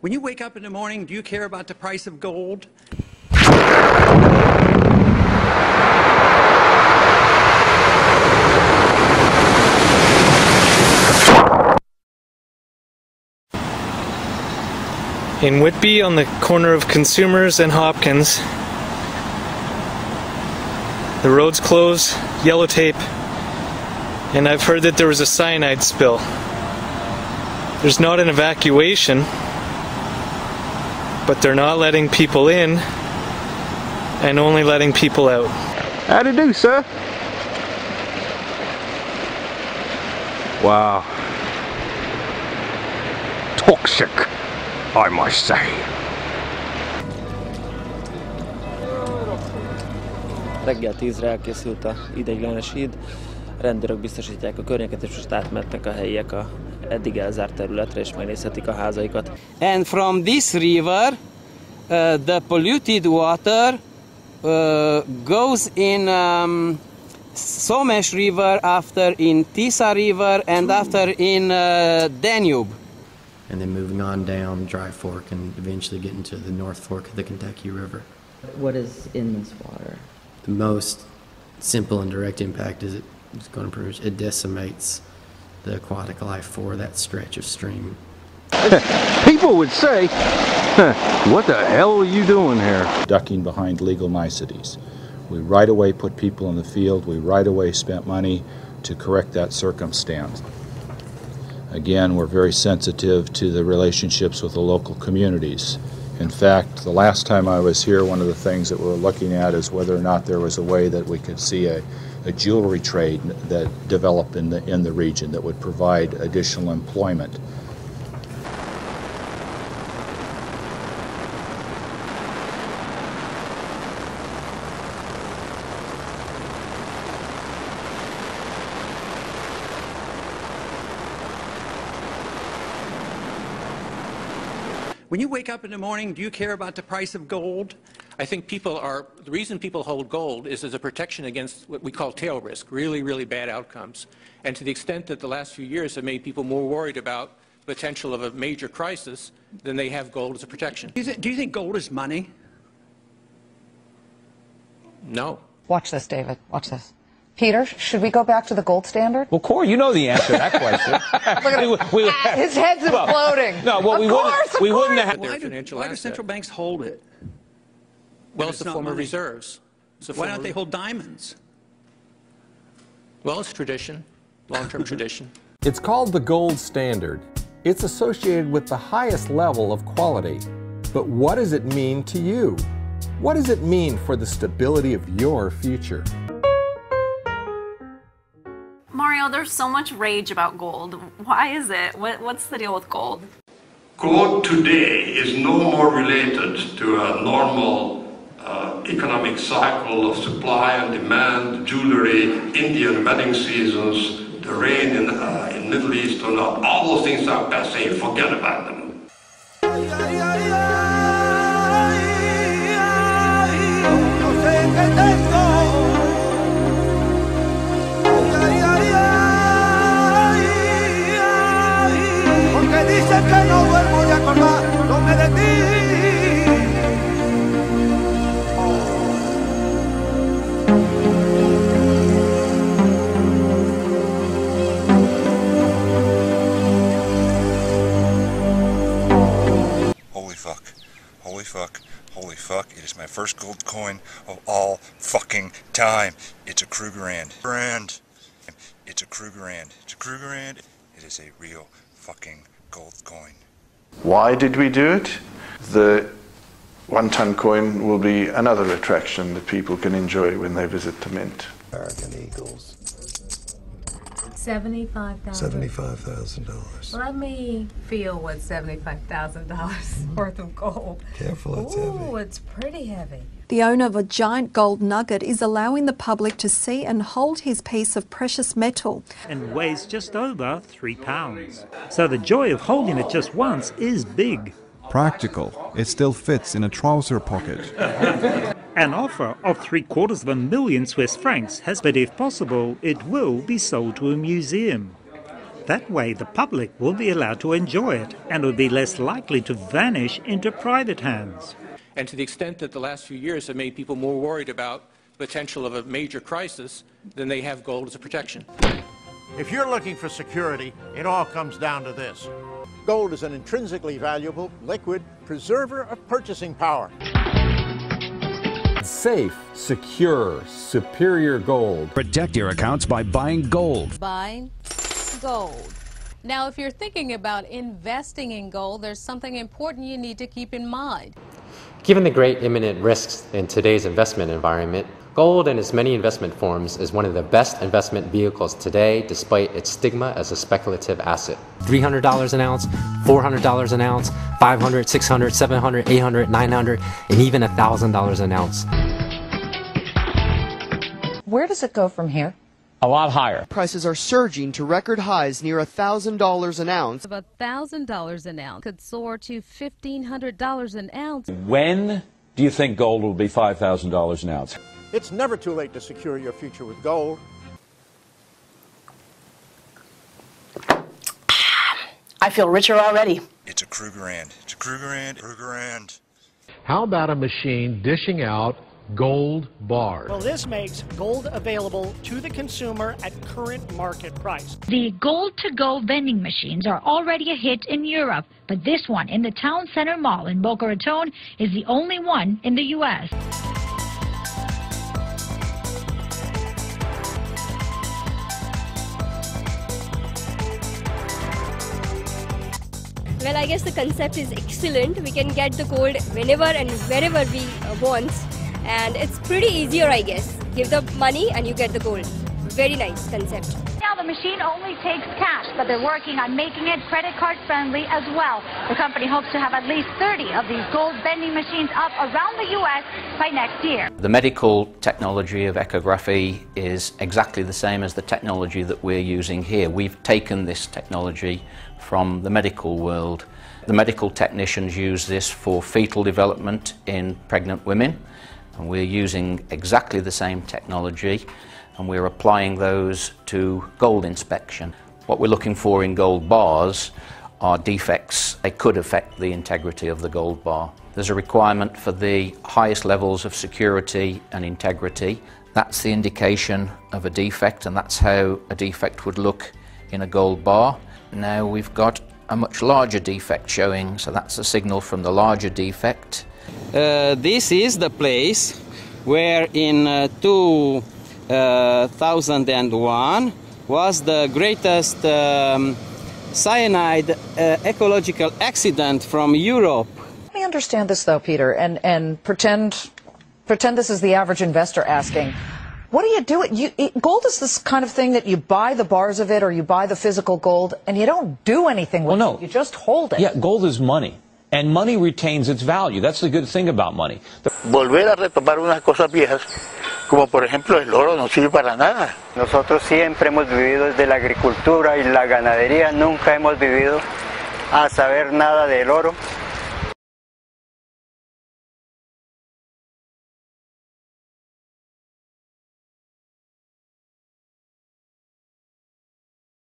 When you wake up in the morning, do you care about the price of gold? In Whitby, on the corner of Consumers and Hopkins, the road's closed, yellow tape, and I've heard that there was a cyanide spill. There's not an evacuation, but they're not letting people in and only letting people out. How to do, sir? Wow. Toxic, I must say. Reggel 10-re elkészült a ideiglenes híd, rendőrök biztosítják a környéket, és most átmentek a helyiek a eddig elzárt területre, és megnézhetik a házaikat. And from this river, the polluted water goes in Somes River, after in Tisza River, and after in Danube. And then moving on down Dry Fork and eventually getting to the North Fork of the Kentucky River. What is in this water? The most simple and direct impact is it's going to produce, it decimates the aquatic life for that stretch of stream. People would say, what the hell are you doing here? Ducking behind legal niceties. We right away put people in the field, we right away spent money to correct that circumstance. Again, we're very sensitive to the relationships with the local communities. In fact, the last time I was here, one of the things that we're looking at is whether or not there was a way that we could see a jewelry trade that developed in the region that would provide additional employment. When you wake up in the morning, do you care about the price of gold? I think the reason people hold gold is as a protection against what we call tail risk, really, really bad outcomes. And to the extent that the last few years have made people more worried about the potential of a major crisis, then they have gold as a protection. Do you think gold is money? No. Watch this, David. Watch this. Peter, should we go back to the gold standard? Well, Corey, you know the answer to that question. Look at his head's imploding. No, well, we wouldn't have. Why do central banks hold it? Well, it's a form of reserves. Why don't they hold diamonds? Well, it's tradition, long-term tradition. It's called the gold standard. It's associated with the highest level of quality. But what does it mean to you? What does it mean for the stability of your future? Mario, there's so much rage about gold. Why is it? What's the deal with gold? Gold today is no more related to a normal economic cycle of supply and demand, jewelry, Indian wedding seasons, the rain in Middle East or not. All those things are passé. Forget about them. Holy fuck. Holy fuck. Holy fuck. It is my first gold coin of all fucking time. It's a Krugerrand. It's a Krugerrand. It's a Krugerrand. It is a real fucking gold coin. Why did we do it? The 1-ton coin will be another attraction that people can enjoy when they visit the mint. American Eagles. $75,000. $75,000. Let me feel what $75,000 worth of gold. Careful, it's heavy. Ooh, it's pretty heavy. The owner of a giant gold nugget is allowing the public to see and hold his piece of precious metal. And weighs just over 3 pounds. So the joy of holding it just once is big. Practical. It still fits in a trouser pocket. An offer of $750,000 Swiss francs has, but if possible, it will be sold to a museum. That way the public will be allowed to enjoy it and would be less likely to vanish into private hands. And to the extent that the last few years have made people more worried about the potential of a major crisis, then they have gold as a protection. If you're looking for security, it all comes down to this. Gold is an intrinsically valuable, liquid preserver of purchasing power. Safe, secure, superior gold. Protect your accounts by buying gold. Buying gold. Now, if you're thinking about investing in gold, there's something important you need to keep in mind. Given the great imminent risks in today's investment environment, gold in its many investment forms is one of the best investment vehicles today, despite its stigma as a speculative asset. $300 an ounce, $400 an ounce, $500, $600, $700, $800, $900, and even $1,000 an ounce. Where does it go from here? A lot higher. Prices are surging to record highs near $1,000 an ounce. $1,000 an ounce could soar to $1,500 an ounce. When do you think gold will be $5,000 an ounce? It's never too late to secure your future with gold. I feel richer already. It's a Krugerrand. It's a Krugerrand. Krugerrand. How about a machine dishing out gold bars? Well, this makes gold available to the consumer at current market price. The gold-to-go vending machines are already a hit in Europe, but this one in the Town Center Mall in Boca Raton is the only one in the U.S. Well, I guess the concept is excellent. We can get the gold whenever and wherever we want. And it's pretty easier, I guess. Give the money and you get the gold. Very nice concept. Now the machine only takes cash, but they're working on making it credit card friendly as well. The company hopes to have at least 30 of these gold vending machines up around the U.S. by next year. The medical technology of echography is exactly the same as the technology that we're using here. We've taken this technology from the medical world. The medical technicians use this for fetal development in pregnant women, and we're using exactly the same technology, and we're applying those to gold inspection. What we're looking for in gold bars are defects. They could affect the integrity of the gold bar. There's a requirement for the highest levels of security and integrity. That's the indication of a defect, and that's how a defect would look in a gold bar. Now we've got a much larger defect showing, so that's a signal from the larger defect. This is the place where in 2001 was the greatest cyanide ecological accident from Europe. Let me understand this though, Peter, and pretend this is the average investor asking. What do you do? Gold is this kind of thing that you buy the bars of it or you buy the physical gold and you don't do anything with it. You just hold it. Yeah, gold is money. And money retains its value. That's the good thing about money. Volver a retomar unas cosas viejas, como por ejemplo el oro, no sirve para nada. Nosotros siempre hemos vivido desde la agricultura y la ganadería, nunca hemos vivido a saber nada del oro.